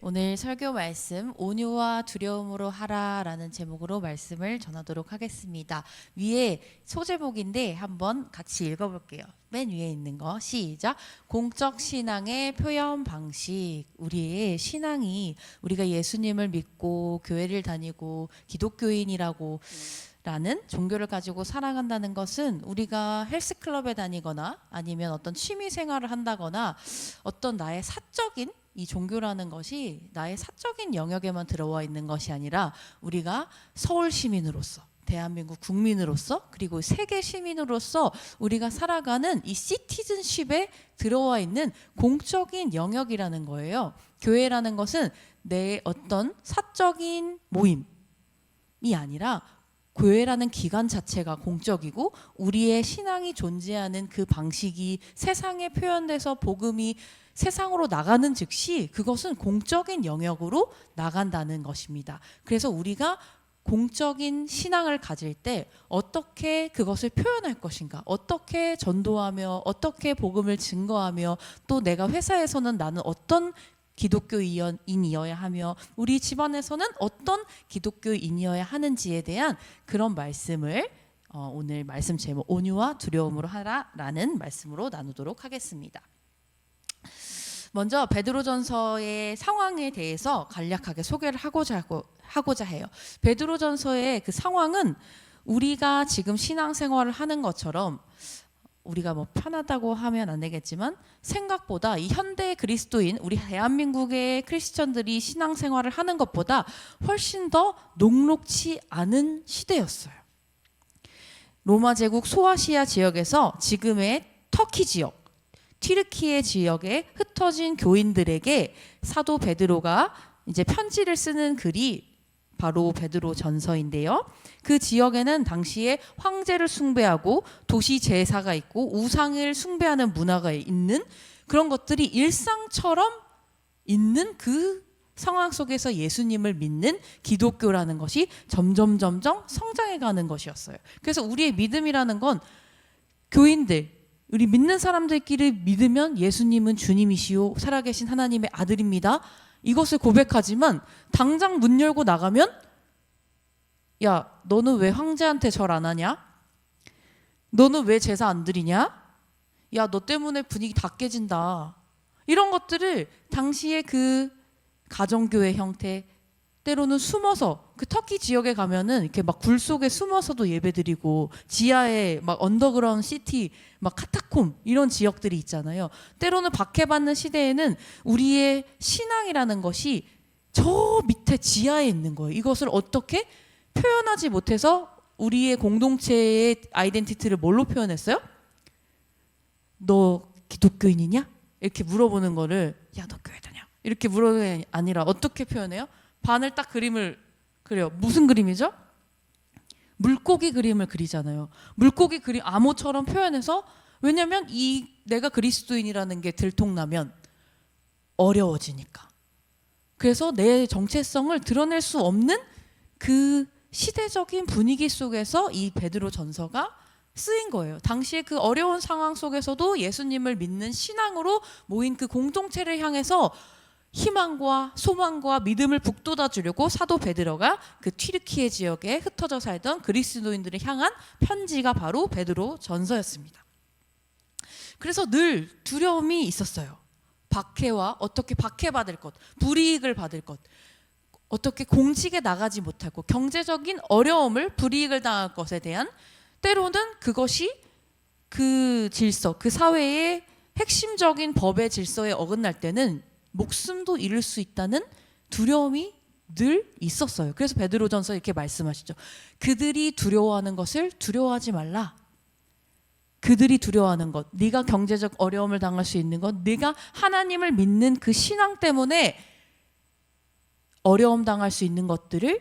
오늘 설교 말씀 온유와 두려움으로 하라라는 제목으로 말씀을 전하도록 하겠습니다. 위에 소제목인데 한번 같이 읽어볼게요. 맨 위에 있는 거 시작. 공적 신앙의 표현 방식. 우리의 신앙이 우리가 예수님을 믿고 교회를 다니고 기독교인이라고 라는 종교를 가지고 살아간다는 것은 우리가 헬스클럽에 다니거나 아니면 어떤 취미 생활을 한다거나 어떤 나의 사적인 이 종교라는 것이 나의 사적인 영역에만 들어와 있는 것이 아니라 우리가 서울 시민으로서 대한민국 국민으로서 그리고 세계 시민으로서 우리가 살아가는 이 시티즌십에 들어와 있는 공적인 영역이라는 거예요. 교회라는 것은 내 어떤 사적인 모임이 아니라 교회라는 기관 자체가 공적이고 우리의 신앙이 존재하는 그 방식이 세상에 표현돼서 복음이 세상으로 나가는 즉시 그것은 공적인 영역으로 나간다는 것입니다. 그래서 우리가 공적인 신앙을 가질 때 어떻게 그것을 표현할 것인가, 어떻게 전도하며 어떻게 복음을 증거하며 또 내가 회사에서는 나는 어떤 기독교인이어야 하며 우리 집안에서는 어떤 기독교인이어야 하는지에 대한 그런 말씀을 오늘 말씀 제목 온유와 두려움으로 하라라는 말씀으로 나누도록 하겠습니다. 먼저 베드로전서의 상황에 대해서 간략하게 소개를 하고자 해요. 베드로전서의 그 상황은 우리가 지금 신앙생활을 하는 것처럼 우리가 뭐 편하다고 하면 안 되겠지만 생각보다 이 현대 그리스도인 우리 대한민국의 크리스천들이 신앙생활을 하는 것보다 훨씬 더 녹록치 않은 시대였어요. 로마 제국 소아시아 지역에서 지금의 터키 지역 튀르키예 지역에 흩어진 교인들에게 사도 베드로가 이제 편지를 쓰는 글이 바로 베드로 전서인데요. 그 지역에는 당시에 황제를 숭배하고 도시 제사가 있고 우상을 숭배하는 문화가 있는 그런 것들이 일상처럼 있는 그 상황 속에서 예수님을 믿는 기독교라는 것이 점점 성장해가는 것이었어요. 그래서 우리의 믿음이라는 건 교인들 우리 믿는 사람들끼리 믿으면 예수님은 주님이시오 살아계신 하나님의 아들입니다. 이것을 고백하지만 당장 문 열고 나가면 야 너는 왜 황제한테 절 안 하냐? 너는 왜 제사 안 드리냐? 야 너 때문에 분위기 다 깨진다. 이런 것들을 당시의 그 가정교회 형태 때로는 숨어서 그 터키 지역에 가면은 이렇게 막 굴 속에 숨어서도 예배드리고 지하에 막 언더그라운드 시티 막 카타콤 이런 지역들이 있잖아요. 때로는 박해받는 시대에는 우리의 신앙이라는 것이 저 밑에 지하에 있는 거예요. 이것을 어떻게 표현하지 못해서 우리의 공동체의 아이덴티티를 뭘로 표현했어요? 너 기독교인이냐? 이렇게 물어보는 거를 야 너 교회 다녀 이렇게 물어보는 게 아니라 어떻게 표현해요? 반을 딱 그림을 그려요. 무슨 그림이죠? 물고기 그림을 그리잖아요. 물고기 그림 암호처럼 표현해서 왜냐하면 이 내가 그리스도인이라는 게 들통나면 어려워지니까. 그래서 내 정체성을 드러낼 수 없는 그 시대적인 분위기 속에서 이 베드로 전서가 쓰인 거예요. 당시에 그 어려운 상황 속에서도 예수님을 믿는 신앙으로 모인 그 공동체를 향해서 희망과 소망과 믿음을 북돋아 주려고 사도 베드로가 그 튀르키예 지역에 흩어져 살던 그리스도인들을 향한 편지가 바로 베드로 전서였습니다. 그래서 늘 두려움이 있었어요. 박해와 어떻게 박해받을 것, 불이익을 받을 것, 어떻게 공직에 나가지 못할 것, 경제적인 어려움을 불이익을 당할 것에 대한 때로는 그것이 그 질서, 그 사회의 핵심적인 법의 질서에 어긋날 때는 목숨도 잃을 수 있다는 두려움이 늘 있었어요. 그래서 베드로전서 이렇게 말씀하시죠. 그들이 두려워하는 것을 두려워하지 말라. 그들이 두려워하는 것, 네가 경제적 어려움을 당할 수 있는 것, 네가 하나님을 믿는 그 신앙 때문에 어려움 당할 수 있는 것들을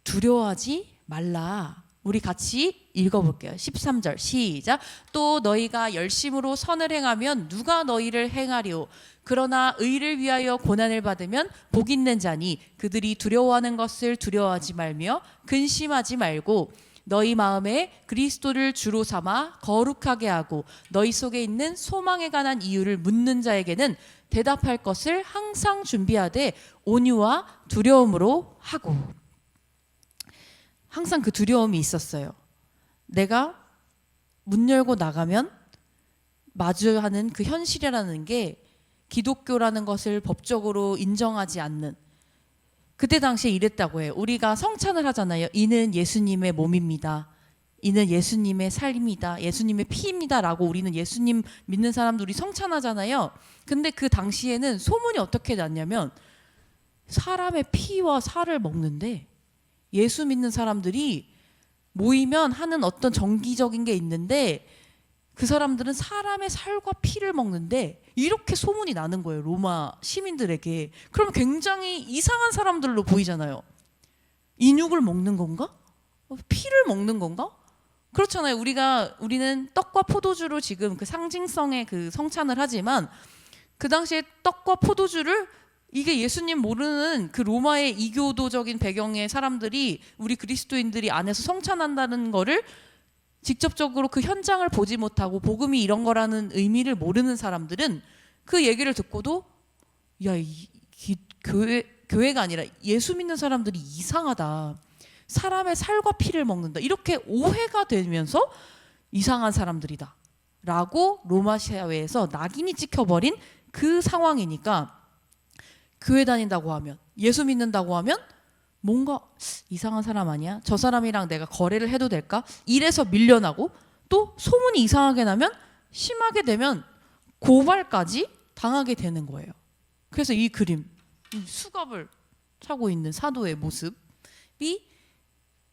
두려워하지 말라. 우리 같이 읽어볼게요. 13절 시작. 또 너희가 열심으로 선을 행하면 누가 너희를 행하리오. 그러나 의를 위하여 고난을 받으면 복 있는 자니 그들이 두려워하는 것을 두려워하지 말며 근심하지 말고 너희 마음에 그리스도를 주로 삼아 거룩하게 하고 너희 속에 있는 소망에 관한 이유를 묻는 자에게는 대답할 것을 항상 준비하되 온유와 두려움으로 하고. 항상 그 두려움이 있었어요. 내가 문 열고 나가면 마주하는 그 현실이라는 게 기독교라는 것을 법적으로 인정하지 않는, 그때 당시에 이랬다고 해요. 우리가 성찬을 하잖아요. 이는 예수님의 몸입니다. 이는 예수님의 삶이다. 예수님의 피입니다. 라고 우리는 예수님 믿는 사람들이 성찬하잖아요. 근데 그 당시에는 소문이 어떻게 났냐면 사람의 피와 살을 먹는데, 예수 믿는 사람들이 모이면 하는 어떤 정기적인 게 있는데 그 사람들은 사람의 살과 피를 먹는데, 이렇게 소문이 나는 거예요, 로마 시민들에게. 그러면 굉장히 이상한 사람들로 보이잖아요. 인육을 먹는 건가? 피를 먹는 건가? 그렇잖아요. 우리는 떡과 포도주로 지금 그 상징성의 그 성찬을 하지만, 그 당시에 떡과 포도주를, 이게 예수님 모르는 그 로마의 이교도적인 배경의 사람들이, 우리 그리스도인들이 안에서 성찬한다는 거를 직접적으로 그 현장을 보지 못하고 복음이 이런 거라는 의미를 모르는 사람들은 그 얘기를 듣고도 야, 교회가 아니라 예수 믿는 사람들이 이상하다. 사람의 살과 피를 먹는다. 이렇게 오해가 되면서 이상한 사람들이다. 라고 로마 사회에서 낙인이 찍혀버린 그 상황이니까, 교회 다닌다고 하면, 예수 믿는다고 하면 뭔가 이상한 사람 아니야? 저 사람이랑 내가 거래를 해도 될까? 이래서 밀려나고, 또 소문이 이상하게 나면, 심하게 되면 고발까지 당하게 되는 거예요. 그래서 이 그림, 이 수갑을 차고 있는 사도의 모습이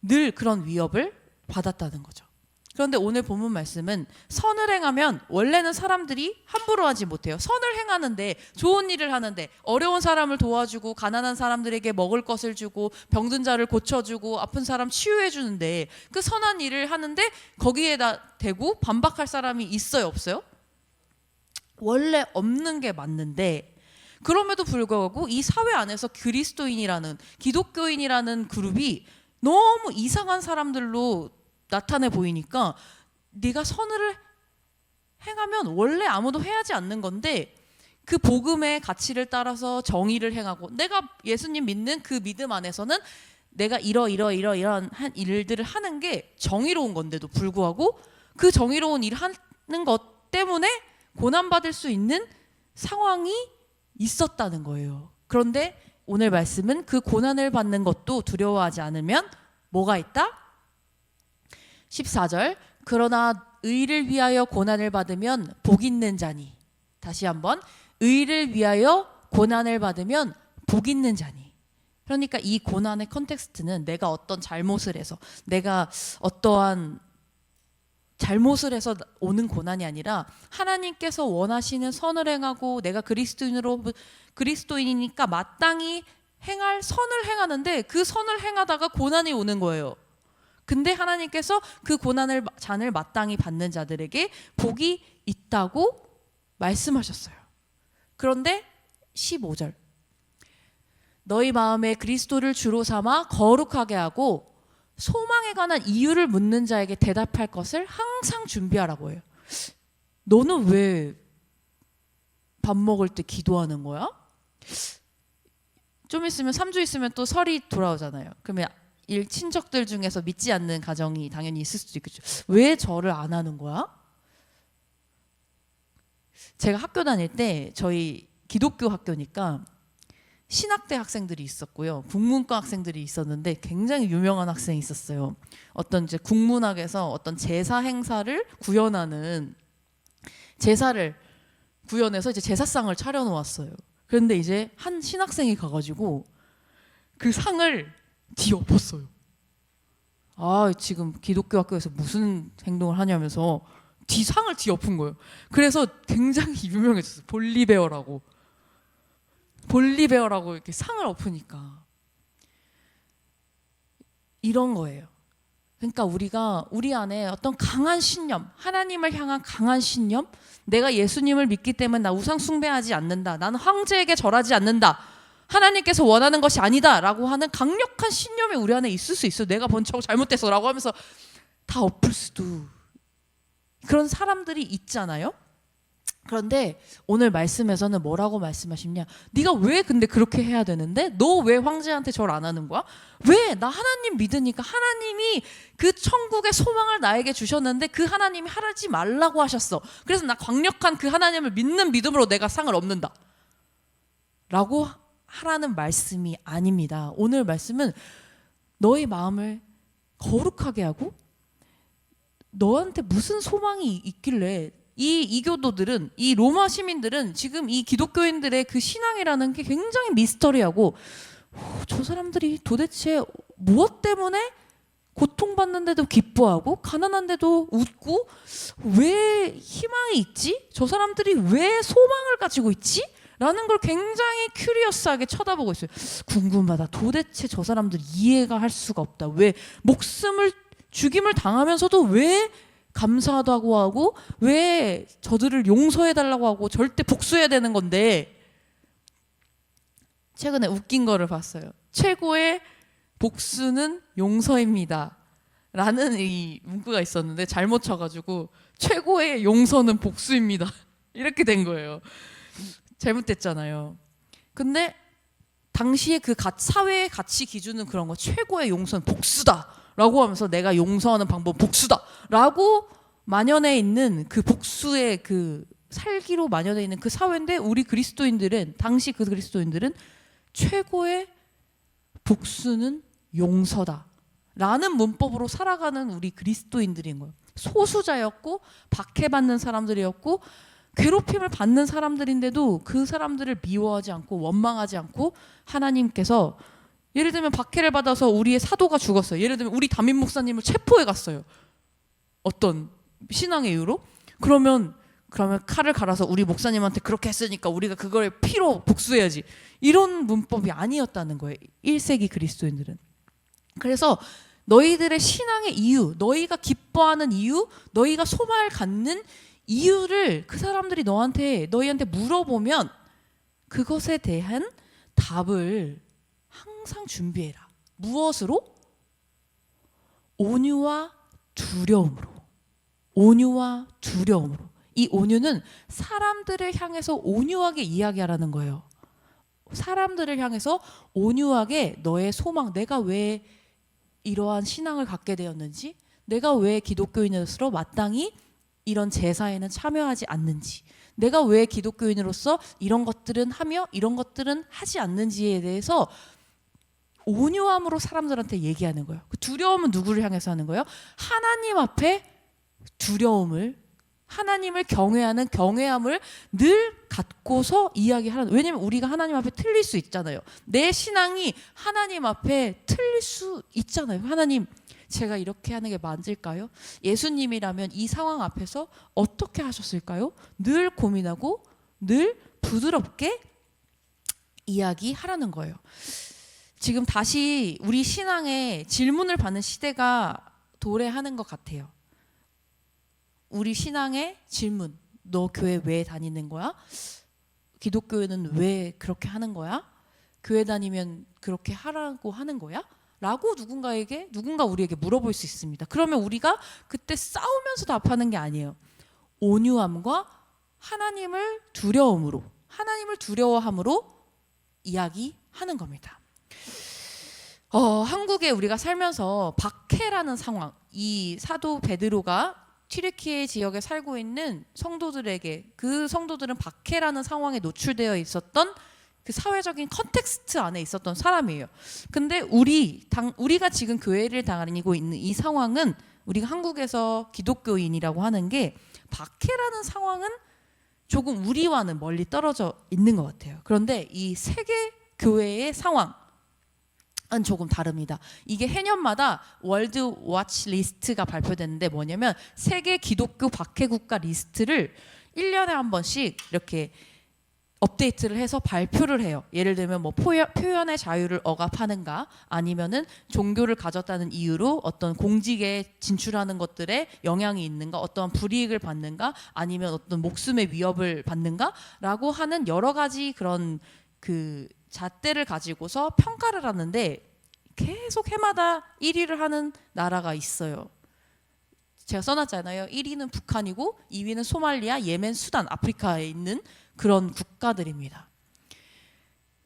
늘 그런 위협을 받았다는 거죠. 그런데 오늘 본문 말씀은 선을 행하면 원래는 사람들이 함부로 하지 못해요. 선을 행하는데, 좋은 일을 하는데, 어려운 사람을 도와주고 가난한 사람들에게 먹을 것을 주고 병든 자를 고쳐주고 아픈 사람 치유해 주는데, 그 선한 일을 하는데 거기에다 대고 반박할 사람이 있어요, 없어요? 원래 없는 게 맞는데, 그럼에도 불구하고 이 사회 안에서 그리스도인이라는, 기독교인이라는 그룹이 너무 이상한 사람들로 나타내 보이니까, 네가 선을 행하면 원래 아무도 해하지 않는 건데, 그 복음의 가치를 따라서 정의를 행하고, 내가 예수님 믿는 그 믿음 안에서는 내가 이러한 일들을 하는 게 정의로운 건데도 불구하고, 그 정의로운 일을 하는 것 때문에 고난받을 수 있는 상황이 있었다는 거예요. 그런데 오늘 말씀은 그 고난을 받는 것도 두려워하지 않으면 뭐가 있다? 14절, 그러나 의를 위하여 고난을 받으면 복 있는 자니. 다시 한번, 의를 위하여 고난을 받으면 복 있는 자니. 그러니까 이 고난의 컨텍스트는 내가 어떤 잘못을 해서, 내가 어떠한 잘못을 해서 오는 고난이 아니라, 하나님께서 원하시는 선을 행하고 내가 그리스도인이니까 마땅히 행할 선을 행하는데, 그 선을 행하다가 고난이 오는 거예요. 근데 하나님께서 그 고난을 잔을 마땅히 받는 자들에게 복이 있다고 말씀하셨어요. 그런데 15절, 너희 마음에 그리스도를 주로 삼아 거룩하게 하고 소망에 관한 이유를 묻는 자에게 대답할 것을 항상 준비하라고 해요. 너는 왜 밥 먹을 때 기도하는 거야? 좀 있으면 3주 있으면 또 설이 돌아오잖아요. 그러면 친척들 중에서 믿지 않는 가정이 당연히 있을 수도 있겠죠. 왜 절을 안 하는 거야? 제가 학교 다닐 때, 저희 기독교 학교니까 신학대 학생들이 있었고요, 국문과 학생들이 있었는데 굉장히 유명한 학생이 있었어요. 어떤 이제 국문학에서 어떤 제사 행사를 구현하는, 제사를 구현해서 이제 제사상을 차려놓았어요. 그런데 이제 한 신학생이 가가지고 그 상을 뒤엎었어요. 아, 지금 기독교 학교에서 무슨 행동을 하냐면서 상을 뒤엎은 거예요. 그래서 굉장히 유명해졌어요. 볼리베어라고 이렇게 상을 엎으니까. 이런 거예요. 그러니까 우리 안에 어떤 강한 신념, 하나님을 향한 강한 신념, 내가 예수님을 믿기 때문에 나 우상 숭배하지 않는다, 나는 황제에게 절하지 않는다, 하나님께서 원하는 것이 아니다 라고 하는 강력한 신념이 우리 안에 있을 수 있어요. 내가 번쩍 잘못됐어 라고 하면서 다 엎을 수도. 그런 사람들이 있잖아요. 그런데 오늘 말씀에서는 뭐라고 말씀하시냐? 네가 왜 근데 그렇게 해야 되는데? 너 왜 황제한테 절 안 하는 거야? 왜? 나 하나님 믿으니까 하나님이 그 천국의 소망을 나에게 주셨는데 그 하나님이 하지 말라고 하셨어. 그래서 나 강력한 그 하나님을 믿는 믿음으로 내가 상을 얻는다. 라고 하라는 말씀이 아닙니다. 오늘 말씀은 너의 마음을 거룩하게 하고 너한테 무슨 소망이 있길래 이 이교도들은, 이 로마 시민들은 지금 이 기독교인들의 그 신앙이라는 게 굉장히 미스터리하고 저 사람들이 도대체 무엇 때문에 고통받는데도 기뻐하고 가난한데도 웃고 왜 희망이 있지? 저 사람들이 왜 소망을 가지고 있지? 라는 걸 굉장히 큐리어스하게 쳐다보고 있어요. 궁금하다. 도대체 저 사람들 이해가 할 수가 없다. 왜 목숨을 죽임을 당하면서도 왜 감사하다고 하고 왜 저들을 용서해달라고 하고 절대 복수해야 되는 건데. 최근에 웃긴 거를 봤어요. 최고의 복수는 용서입니다 라는 이 문구가 있었는데 잘못 쳐가지고 최고의 용서는 복수입니다 이렇게 된 거예요. 잘못됐잖아요. 근데 당시에 그 사회의 가치 기준은 그런 거, 최고의 용서는 복수다 라고 하면서 내가 용서하는 방법은 복수다 라고 만연해 있는 그 복수의 그 살기로 만연해 있는 그 사회인데, 우리 그리스도인들은, 당시 그 그리스도인들은 최고의 복수는 용서다 라는 문법으로 살아가는 우리 그리스도인들인 거예요. 소수자였고 박해받는 사람들이었고 괴롭힘을 받는 사람들인데도 그 사람들을 미워하지 않고 원망하지 않고 하나님께서, 예를 들면 박해를 받아서 우리의 사도가 죽었어요. 예를 들면 우리 담임 목사님을 체포해 갔어요. 어떤 신앙의 이유로. 그러면 칼을 갈아서 우리 목사님한테 그렇게 했으니까 우리가 그걸 피로 복수해야지. 이런 문법이 아니었다는 거예요. 1세기 그리스도인들은. 그래서 너희들의 신앙의 이유, 너희가 기뻐하는 이유, 너희가 소망을 갖는 이유를 그 사람들이 너희한테 물어보면 그것에 대한 답을 항상 준비해라. 무엇으로? 온유와 두려움으로. 온유와 두려움으로. 이 온유는 사람들을 향해서 온유하게 이야기하라는 거예요. 사람들을 향해서 온유하게 너의 소망, 내가 왜 이러한 신앙을 갖게 되었는지, 내가 왜 기독교인으로서 마땅히 이런 제사에는 참여하지 않는지, 내가 왜 기독교인으로서 이런 것들은 하며 이런 것들은 하지 않는지에 대해서 온유함으로 사람들한테 얘기하는 거예요. 그 두려움은 누구를 향해서 하는 거예요? 하나님 앞에 두려움을, 하나님을 경외하는 경외함을 늘 갖고서 이야기하는. 왜냐면 우리가 하나님 앞에 틀릴 수 있잖아요. 내 신앙이 하나님 앞에 틀릴 수 있잖아요. 하나님, 제가 이렇게 하는 게 맞을까요? 예수님이라면 이 상황 앞에서 어떻게 하셨을까요? 늘 고민하고 늘 부드럽게 이야기하라는 거예요. 지금 다시 우리 신앙에 질문을 받는 시대가 도래하는 것 같아요. 우리 신앙의 질문. 너 교회 왜 다니는 거야? 기독교회는 왜 그렇게 하는 거야? 교회 다니면 그렇게 하라고 하는 거야? 라고 누군가 우리에게 물어볼 수 있습니다. 그러면 우리가 그때 싸우면서 답하는 게 아니에요. 온유함과 하나님을 두려워함으로 이야기하는 겁니다. 한국에 우리가 살면서 박해라는 상황, 이 사도 베드로가 튀르키예 지역에 살고 있는 성도들에게, 그 성도들은 박해라는 상황에 노출되어 있었던 그 사회적인 컨텍스트 안에 있었던 사람이에요. 근데 우리가 지금 교회를 다니고 있는 이 상황은, 우리가 한국에서 기독교인이라고 하는 게 박해라는 상황은 조금 우리와는 멀리 떨어져 있는 것 같아요. 그런데 이 세계 교회의 상황은 조금 다릅니다. 이게 해년마다 월드 워치 리스트가 발표되는데 뭐냐면 세계 기독교 박해 국가 리스트를 1년에 한 번씩 이렇게 업데이트를 해서 발표를 해요. 예를 들면 뭐 표현의 자유를 억압하는가, 아니면은 종교를 가졌다는 이유로 어떤 공직에 진출하는 것들에 영향이 있는가, 어떤 불이익을 받는가, 아니면 어떤 목숨의 위협을 받는가라고 하는 여러 가지 그런 그 잣대를 가지고서 평가를 하는데 계속 해마다 1위를 하는 나라가 있어요. 제가 써놨잖아요. 1위는 북한이고 2위는 소말리아, 예멘, 수단, 아프리카에 있는 그런 국가들입니다.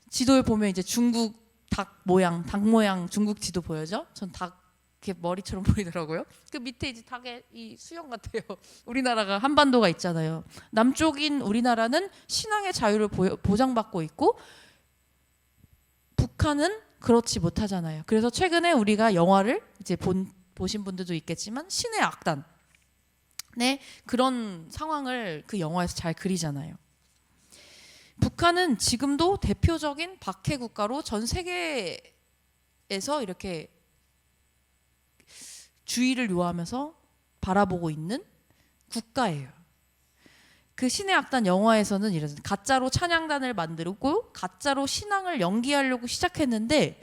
지도에 보면 이제 중국 닭 모양 중국 지도 보여죠? 전 닭 이렇게 머리처럼 보이더라고요. 그 밑에 이제 닭의 이 수영 같아요. 우리나라가 한반도가 있잖아요. 남쪽인 우리나라는 신앙의 자유를 보장받고 있고 북한은 그렇지 못하잖아요. 그래서 최근에 우리가 영화를 이제 보신 분들도 있겠지만 신의 악단의 그런 상황을 그 영화에서 잘 그리잖아요. 북한은 지금도 대표적인 박해 국가로 전 세계에서 이렇게 주의를 요하면서 바라보고 있는 국가예요. 그 신의 악단 영화에서는 이래서 가짜로 찬양단을 만들고 가짜로 신앙을 연기하려고 시작했는데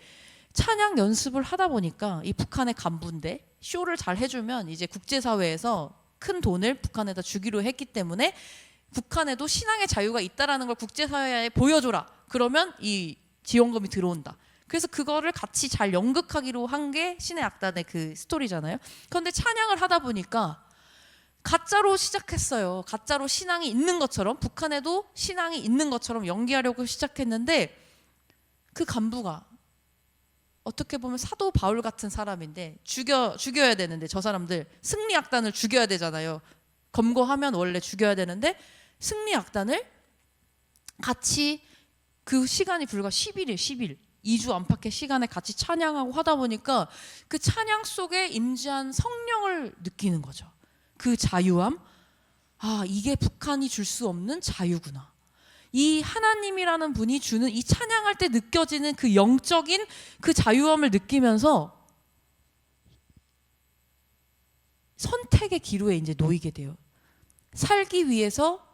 찬양 연습을 하다 보니까 이 북한의 간부인데 쇼를 잘 해주면 이제 국제사회에서 큰 돈을 북한에다 주기로 했기 때문에 북한에도 신앙의 자유가 있다라는 걸 국제사회에 보여줘라. 그러면 이 지원금이 들어온다. 그래서 그거를 같이 잘 연극하기로 한 게 신의 악단의 그 스토리잖아요. 그런데 찬양을 하다 보니까 가짜로 시작했어요. 가짜로 신앙이 있는 것처럼 북한에도 신앙이 있는 것처럼 연기하려고 시작했는데 그 간부가 어떻게 보면 사도 바울 같은 사람인데 죽여야 되는데 저 사람들 승리 악단을 죽여야 되잖아요. 검거하면 원래 죽여야 되는데 승리 악단을 같이 그 시간이 불과 10일 2주 안팎의 시간에 같이 찬양하고 하다 보니까 그 찬양 속에 임재한 성령을 느끼는 거죠. 그 자유함, 아 이게 북한이 줄 수 없는 자유구나. 이 하나님이라는 분이 주는 이 찬양할 때 느껴지는 그 영적인 그 자유함을 느끼면서 선택의 기로에 이제 놓이게 돼요. 살기 위해서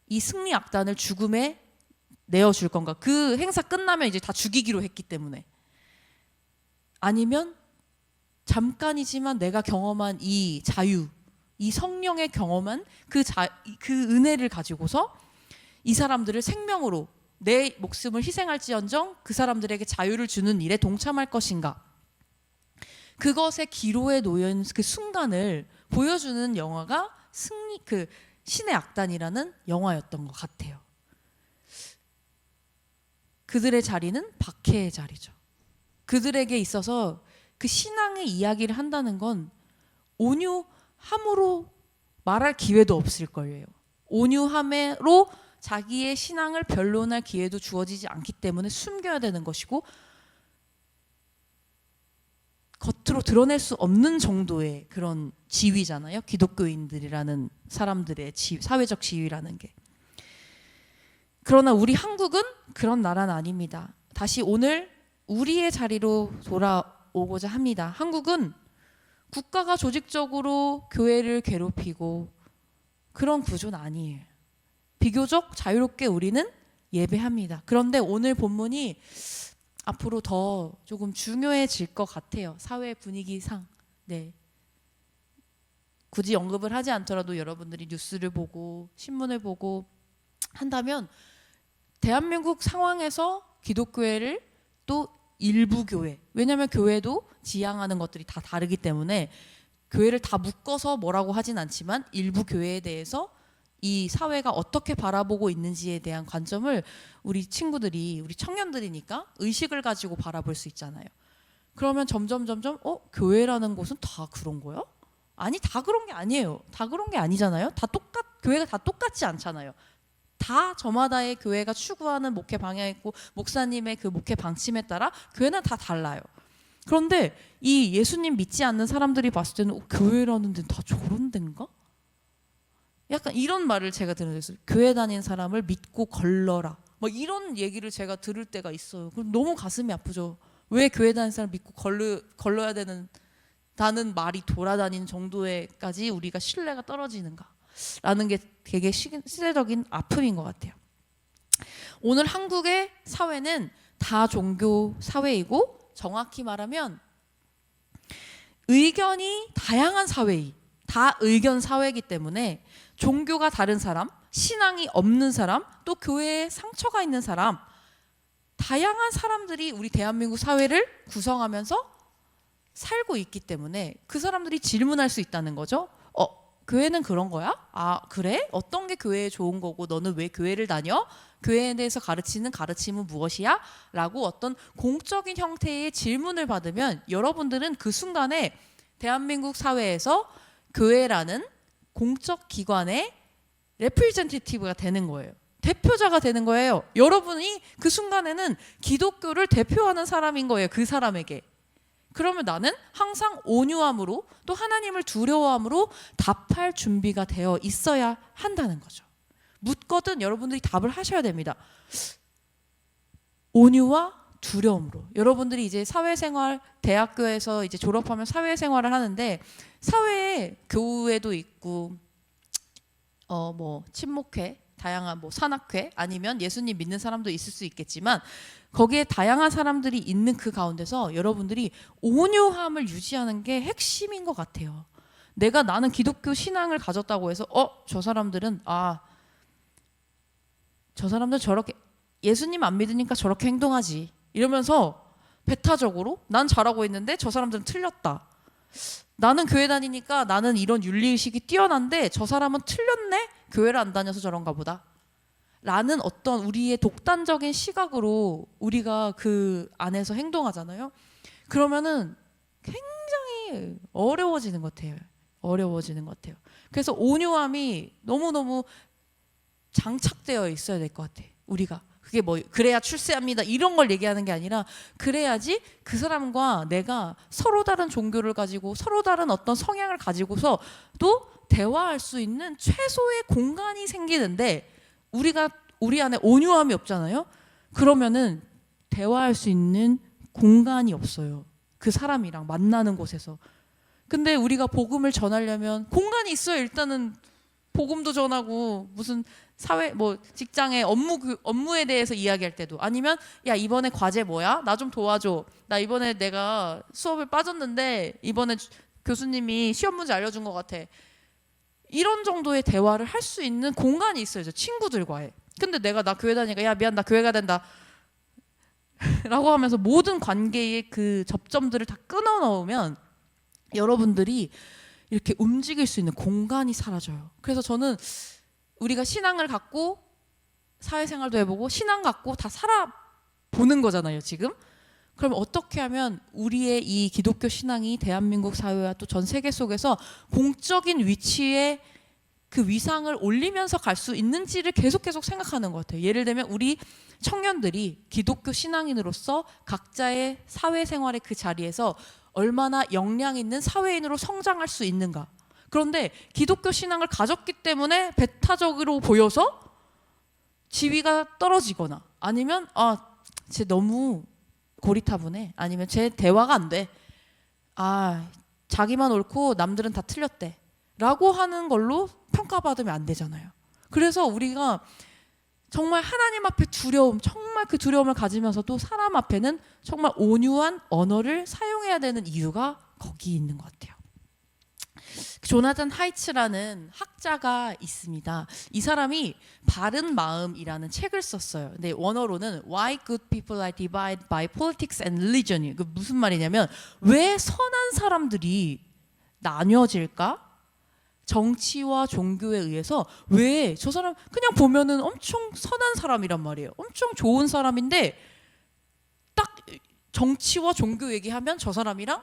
이 승리 악단을 죽음에 내어줄 건가? 그 행사 끝나면 이제 다 죽이기로 했기 때문에. 아니면 잠깐이지만 내가 경험한 이 자유, 이 성령의 경험한 그 은혜를 가지고서 이 사람들을 생명으로 내 목숨을 희생할지언정 그 사람들에게 자유를 주는 일에 동참할 것인가? 그것의 기로에 놓인 그 순간을 보여주는 영화가 그 신의 악단이라는 영화였던 것 같아요. 그들의 자리는 박해의 자리죠. 그들에게 있어서 그 신앙의 이야기를 한다는 건 온유함으로 말할 기회도 없을 거예요. 온유함으로 자기의 신앙을 변론할 기회도 주어지지 않기 때문에 숨겨야 되는 것이고 겉으로 드러낼 수 없는 정도의 그런 지위잖아요. 기독교인들이라는 사람들의 사회적 지위라는 게. 그러나 우리 한국은 그런 나라는 아닙니다. 다시 오늘 우리의 자리로 돌아오고자 합니다. 한국은 국가가 조직적으로 교회를 괴롭히고 그런 구조는 아니에요. 비교적 자유롭게 우리는 예배합니다. 그런데 오늘 본문이 앞으로 더 조금 중요해질 것 같아요. 사회 분위기상. 네. 굳이 언급을 하지 않더라도 여러분들이 뉴스를 보고 신문을 보고 한다면 대한민국 상황에서 기독교회를 또 일부 교회, 왜냐하면 교회도 지향하는 것들이 다 다르기 때문에 교회를 다 묶어서 뭐라고 하진 않지만 일부 교회에 대해서 이 사회가 어떻게 바라보고 있는지에 대한 관점을 우리 친구들이, 우리 청년들이니까 의식을 가지고 바라볼 수 있잖아요. 그러면 점점 교회라는 곳은 다 그런 거야? 아니, 다 그런 게 아니에요. 다 그런 게 아니잖아요. 교회가 다 똑같지 않잖아요. 다 저마다의 교회가 추구하는 목회 방향이 있고 목사님의 그 목회 방침에 따라 교회는 다 달라요. 그런데 이 예수님 믿지 않는 사람들이 봤을 때는 교회라는 데는 다 저런 데인가? 약간 이런 말을 제가 들은 적이 있어요. 교회 다니는 사람을 믿고 걸러라. 뭐 이런 얘기를 제가 들을 때가 있어요. 그럼 너무 가슴이 아프죠. 왜 교회 다니는 사람 믿고 걸러야 되는 말이 돌아다니는 정도에까지 우리가 신뢰가 떨어지는가? 라는 게 되게 시대적인 아픔인 것 같아요. 오늘 한국의 사회는 다 종교 사회이고 정확히 말하면 의견이 다양한 다 의견 사회이기 때문에 종교가 다른 사람, 신앙이 없는 사람, 또 교회에 상처가 있는 사람, 다양한 사람들이 우리 대한민국 사회를 구성하면서 살고 있기 때문에 그 사람들이 질문할 수 있다는 거죠. 교회는 그런 거야? 아, 그래? 어떤 게 교회에 좋은 거고 너는 왜 교회를 다녀? 교회에 대해서 가르치는 가르침은 무엇이야? 라고 어떤 공적인 형태의 질문을 받으면 여러분들은 그 순간에 대한민국 사회에서 교회라는 공적 기관의 레프리젠테이티브가 되는 거예요. 대표자가 되는 거예요. 여러분이 그 순간에는 기독교를 대표하는 사람인 거예요. 그 사람에게. 그러면 나는 항상 온유함으로 또 하나님을 두려워함으로 답할 준비가 되어 있어야 한다는 거죠. 묻거든 여러분들이 답을 하셔야 됩니다. 온유와 두려움으로. 여러분들이 이제 사회생활, 대학교에서 이제 졸업하면 사회생활을 하는데 사회에 교회도 있고 뭐 친목회, 다양한 뭐 산악회 아니면 예수님 믿는 사람도 있을 수 있겠지만 거기에 다양한 사람들이 있는 그 가운데서 여러분들이 온유함을 유지하는 게 핵심인 것 같아요. 나는 기독교 신앙을 가졌다고 해서 저 사람들은 저 사람들 저렇게 예수님 안 믿으니까 저렇게 행동하지 이러면서 배타적으로 난 잘하고 있는데 저 사람들은 틀렸다. 나는 교회 다니니까 나는 이런 윤리의식이 뛰어난데 저 사람은 틀렸네? 교회를 안 다녀서 저런가 보다. 라는 어떤 우리의 독단적인 시각으로 우리가 그 안에서 행동하잖아요. 그러면은 굉장히 어려워지는 것 같아요. 어려워지는 것 같아요. 그래서 온유함이 너무너무 장착되어 있어야 될 것 같아요. 우리가. 그게 뭐 그래야 출세합니다 이런 걸 얘기하는 게 아니라 그래야지 그 사람과 내가 서로 다른 종교를 가지고 서로 다른 어떤 성향을 가지고서 또 대화할 수 있는 최소의 공간이 생기는데 우리 안에 온유함이 없잖아요. 그러면은 대화할 수 있는 공간이 없어요. 그 사람이랑 만나는 곳에서. 근데 우리가 복음을 전하려면 공간이 있어야 일단은 복음도 전하고 무슨 사회 뭐 직장의 업무에 대해서 이야기할 때도 아니면 야 이번에 과제 뭐야? 나 좀 도와줘. 나 이번에 내가 수업을 빠졌는데 이번에 교수님이 시험 문제 알려준 것 같아. 이런 정도의 대화를 할 수 있는 공간이 있어야죠. 친구들과의. 근데 나 교회 다니니까 야 미안 나 교회 가야 된다 라고 하면서 모든 관계의 그 접점들을 다 끊어 놓으면 여러분들이 이렇게 움직일 수 있는 공간이 사라져요. 그래서 저는 우리가 신앙을 갖고 사회생활도 해보고 신앙 갖고 다 살아보는 거잖아요 지금. 그럼 어떻게 하면 우리의 이 기독교 신앙이 대한민국 사회와 또 전 세계 속에서 공적인 위치에 그 위상을 올리면서 갈 수 있는지를 계속 생각하는 것 같아요. 예를 들면 우리 청년들이 기독교 신앙인으로서 각자의 사회생활의 그 자리에서 얼마나 역량 있는 사회인으로 성장할 수 있는가. 그런데 기독교 신앙을 가졌기 때문에 배타적으로 보여서 지위가 떨어지거나 아니면 쟤 너무 고리타분해. 아니면 쟤 대화가 안 돼. 자기만 옳고 남들은 다 틀렸대. 라고 하는 걸로 평가받으면 안 되잖아요. 그래서 우리가 정말 하나님 앞에 정말 그 두려움을 가지면서도 사람 앞에는 정말 온유한 언어를 사용해야 되는 이유가 거기 있는 것 같아요. 조나단 하이츠라는 학자가 있습니다. 이 사람이 바른 마음이라는 책을 썼어요. 근데 원어로는 Why Good People Are Divided by Politics and Religion. 그 무슨 말이냐면 왜 선한 사람들이 나뉘어질까? 정치와 종교에 의해서 왜 저 사람 그냥 보면은 엄청 선한 사람이란 말이에요. 엄청 좋은 사람인데 딱 정치와 종교 얘기하면 저 사람이랑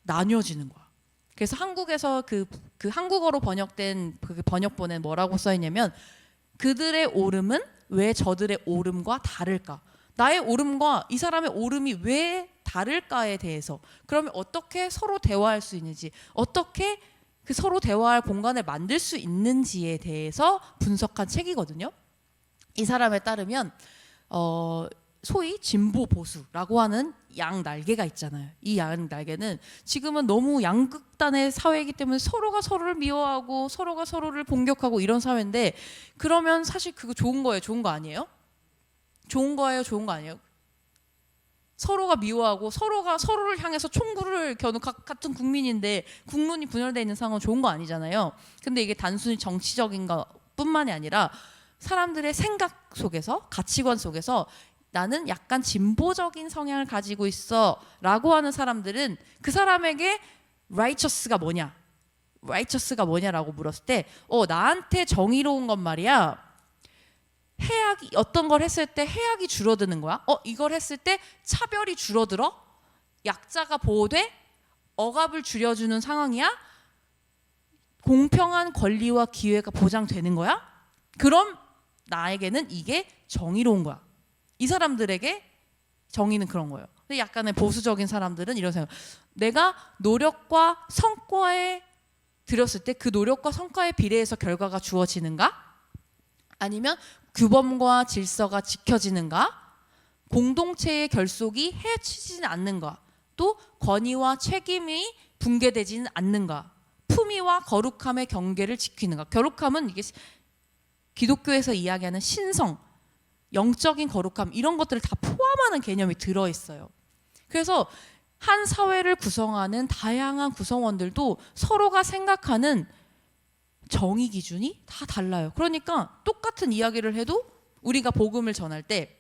나뉘어지는 거야. 그래서 한국에서 그 한국어로 번역된 그 번역본에 뭐라고 써 있냐면 그들의 옳음은 왜 저들의 옳음과 다를까? 나의 옳음과 이 사람의 옳음이 왜 다를까에 대해서 그러면 어떻게 서로 대화할 수 있는지 어떻게 그 서로 대화할 공간을 만들 수 있는지에 대해서 분석한 책이거든요. 이 사람에 따르면 소위 진보 보수라고 하는 양 날개가 있잖아요. 이 양 날개는 지금은 너무 양극단의 사회이기 때문에 서로가 서로를 미워하고 서로가 서로를 공격하고 이런 사회인데 그러면 사실 그거 좋은 거예요? 좋은 거 아니에요? 좋은 거예요? 좋은 거 아니에요? 서로가 미워하고 서로가 서로를 향해서 총구를 겨누 같은 국민인데 국론이 분열되어 있는 상황은 좋은 거 아니잖아요. 근데 이게 단순히 정치적인 것뿐만이 아니라 사람들의 생각 속에서 가치관 속에서 나는 약간 진보적인 성향을 가지고 있어 라고 하는 사람들은 그 사람에게 righteous가 뭐냐? righteous가 뭐냐라고 물었을 때 나한테 정의로운 건 말이야. 해악이 어떤 걸 했을 때 해악이 줄어드는 거야. 이걸 했을 때 차별이 줄어들어? 약자가 보호돼? 억압을 줄여주는 상황이야? 공평한 권리와 기회가 보장되는 거야? 그럼 나에게는 이게 정의로운 거야. 이 사람들에게 정의는 그런 거예요. 근데 약간의 보수적인 사람들은 이런 생각. 내가 노력과 성과에 들였을 때 그 노력과 성과에 비례해서 결과가 주어지는가? 아니면 규범과 질서가 지켜지는가? 공동체의 결속이 해치지는 않는가? 또 권위와 책임이 붕괴되지는 않는가? 품위와 거룩함의 경계를 지키는가? 거룩함은 이게 기독교에서 이야기하는 신성, 영적인 거룩함 이런 것들을 다 포함하는 개념이 들어있어요. 그래서 한 사회를 구성하는 다양한 구성원들도 서로가 생각하는 정의 기준이 다 달라요. 그러니까 똑같은 이야기를 해도 우리가 복음을 전할 때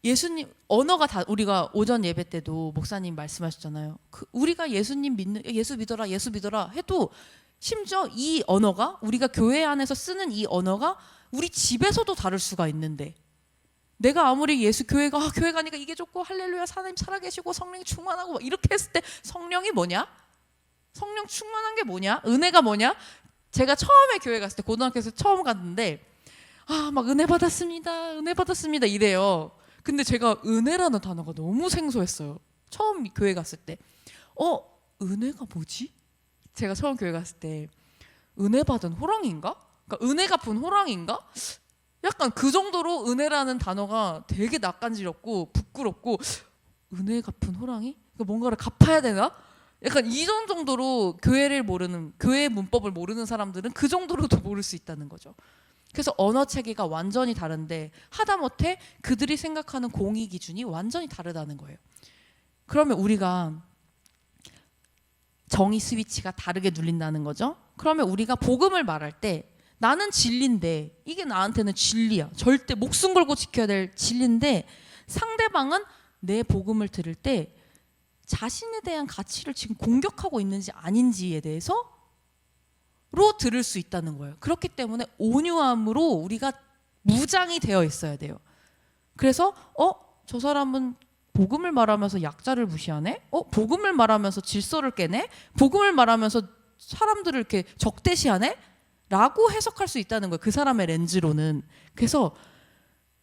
예수님 언어가 다 우리가 오전 예배 때도 목사님 말씀하셨잖아요. 우리가 예수님 믿는 예수 믿어라 해도 심지어 이 언어가 우리가 교회 안에서 쓰는 이 언어가 우리 집에서도 다를 수가 있는데 내가 아무리 교회 가니까 이게 좋고 할렐루야 하나님 살아계시고 성령이 충만하고 이렇게 했을 때 성령이 뭐냐? 성령 충만한 게 뭐냐? 은혜가 뭐냐? 제가 처음에 교회 갔을 때 고등학교에서 처음 갔는데 막 은혜 받았습니다 이래요. 근데 제가 은혜라는 단어가 너무 생소했어요. 처음 교회 갔을 때 은혜가 뭐지? 제가 처음 교회 갔을 때 은혜 받은 호랑이인가? 그러니까 은혜 갚은 호랑이인가? 약간 그 정도로 은혜라는 단어가 되게 낯간지럽고 부끄럽고 은혜 갚은 호랑이? 그러니까 뭔가를 갚아야 되나? 약간 이런 정도로 교회를 모르는 교회 문법을 모르는 사람들은 그 정도로도 모를 수 있다는 거죠. 그래서 언어 체계가 완전히 다른데 하다못해 그들이 생각하는 공의 기준이 완전히 다르다는 거예요. 그러면 우리가 정의 스위치가 다르게 눌린다는 거죠. 그러면 우리가 복음을 말할 때 나는 진리인데 이게 나한테는 진리야. 절대 목숨 걸고 지켜야 될 진리인데 상대방은 내 복음을 들을 때 자신에 대한 가치를 지금 공격하고 있는지 아닌지에 대해서로 들을 수 있다는 거예요. 그렇기 때문에 온유함으로 우리가 무장이 되어 있어야 돼요. 그래서 저 사람은 복음을 말하면서 약자를 무시하네? 복음을 말하면서 질서를 깨네? 복음을 말하면서 사람들을 이렇게 적대시하네? 라고 해석할 수 있다는 거예요. 그 사람의 렌즈로는. 그래서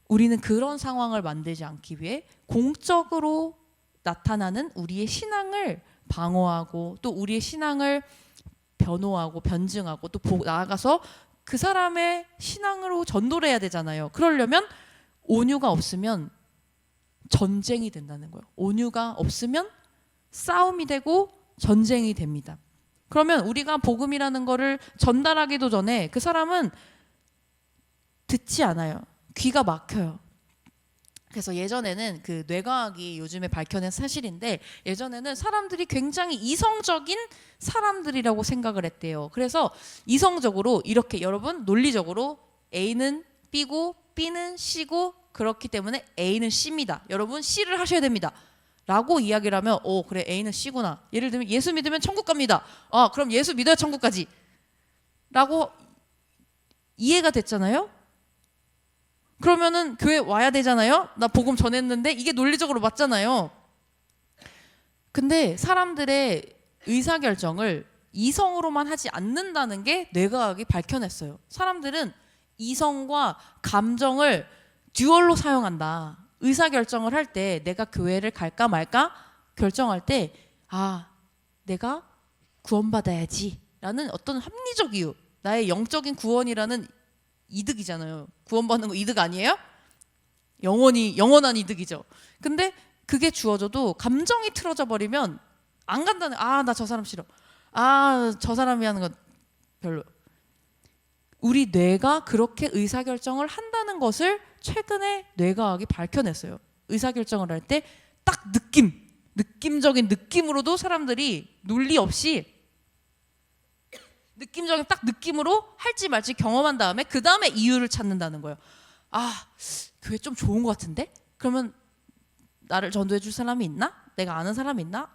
우리는 그런 상황을 만들지 않기 위해 공적으로 나타나는 우리의 신앙을 방어하고 또 우리의 신앙을 변호하고 변증하고 또 나아가서 그 사람의 신앙으로 전도를 해야 되잖아요. 그러려면 온유가 없으면 전쟁이 된다는 거예요. 온유가 없으면 싸움이 되고 전쟁이 됩니다. 그러면 우리가 복음이라는 거를 전달하기도 전에 그 사람은 듣지 않아요. 귀가 막혀요. 그래서 예전에는 그 뇌과학이 요즘에 밝혀낸 사실인데 예전에는 사람들이 굉장히 이성적인 사람들이라고 생각을 했대요. 그래서 이성적으로 이렇게 여러분 논리적으로 A는 B고 B는 C고 그렇기 때문에 A는 C입니다. 여러분 C를 하셔야 됩니다. 라고 이야기를 하면 그래 A는 C구나. 예를 들면 예수 믿으면 천국 갑니다. 그럼 예수 믿어야 천국 가지. 라고 이해가 됐잖아요. 그러면은 교회 와야 되잖아요. 나 복음 전했는데 이게 논리적으로 맞잖아요. 근데 사람들의 의사결정을 이성으로만 하지 않는다는 게 뇌과학이 밝혀냈어요. 사람들은 이성과 감정을 듀얼로 사용한다. 의사결정을 할 때 내가 교회를 갈까 말까 결정할 때 내가 구원받아야지 라는 어떤 합리적 이유, 나의 영적인 구원이라는 이득이잖아요. 구원받는 거 이득 아니에요? 영원한 이득이죠. 근데 그게 주어져도 감정이 틀어져 버리면 안 간다는. 나 저 사람 싫어. 저 사람이 하는 건 별로. 우리 뇌가 그렇게 의사결정을 한다는 것을 최근에 뇌과학이 밝혀냈어요. 의사결정을 할 때 딱 느낌적인 느낌으로도 사람들이 논리 없이 느낌적인 딱 느낌으로 할지 말지 경험한 다음에 그 다음에 이유를 찾는다는 거예요. 아, 교회 좀 좋은 것 같은데? 그러면 나를 전도해 줄 사람이 있나? 내가 아는 사람이 있나?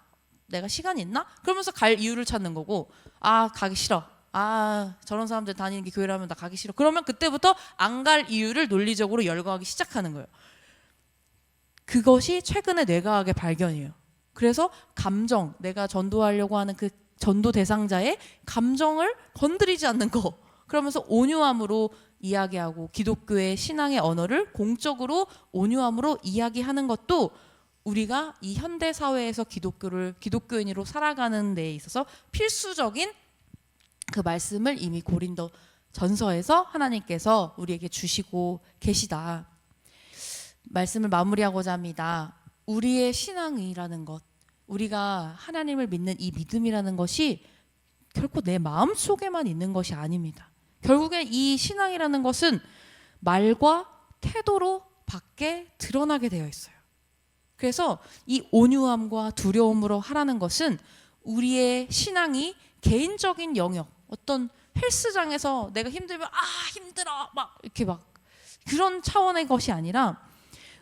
내가 시간이 있나? 그러면서 갈 이유를 찾는 거고, 아, 가기 싫어. 아, 저런 사람들 다니는 게 교회라면 나 가기 싫어. 그러면 그때부터 안 갈 이유를 논리적으로 열거하기 시작하는 거예요. 그것이 최근의 뇌과학의 발견이에요. 그래서 감정, 내가 전도하려고 하는 그 전도 대상자의 감정을 건드리지 않는 거. 그러면서 온유함으로 이야기하고 기독교의 신앙의 언어를 공적으로 온유함으로 이야기하는 것도 우리가 이 현대 사회에서 기독교인으로 살아가는 데 있어서 필수적인 그 말씀을 이미 고린도 전서에서 하나님께서 우리에게 주시고 계시다. 말씀을 마무리하고자 합니다. 우리의 신앙이라는 것, 우리가 하나님을 믿는 이 믿음이라는 것이 결코 내 마음 속에만 있는 것이 아닙니다. 결국에 이 신앙이라는 것은 말과 태도로 밖에 드러나게 되어 있어요. 그래서 이 온유함과 두려움으로 하라는 것은 우리의 신앙이 개인적인 영역, 어떤 헬스장에서 내가 힘들면 힘들어 막 이렇게 막 그런 차원의 것이 아니라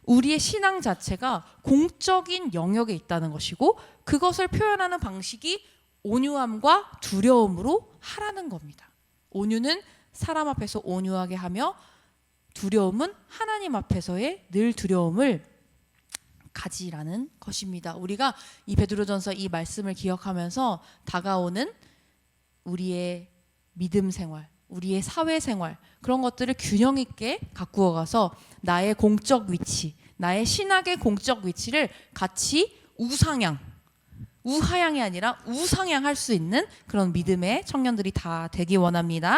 우리의 신앙 자체가 공적인 영역에 있다는 것이고 그것을 표현하는 방식이 온유함과 두려움으로 하라는 겁니다. 온유는 사람 앞에서 온유하게 하며 두려움은 하나님 앞에서의 늘 두려움을 가지라는 것입니다. 우리가 이 베드로전서 이 말씀을 기억하면서 다가오는 우리의 믿음 생활, 우리의 사회 생활 그런 것들을 균형 있게 가꾸어 가서 나의 공적 위치, 나의 신학의 공적 위치를 같이 우하향이 아니라 우상향할 수 있는 그런 믿음의 청년들이 다 되기 원합니다.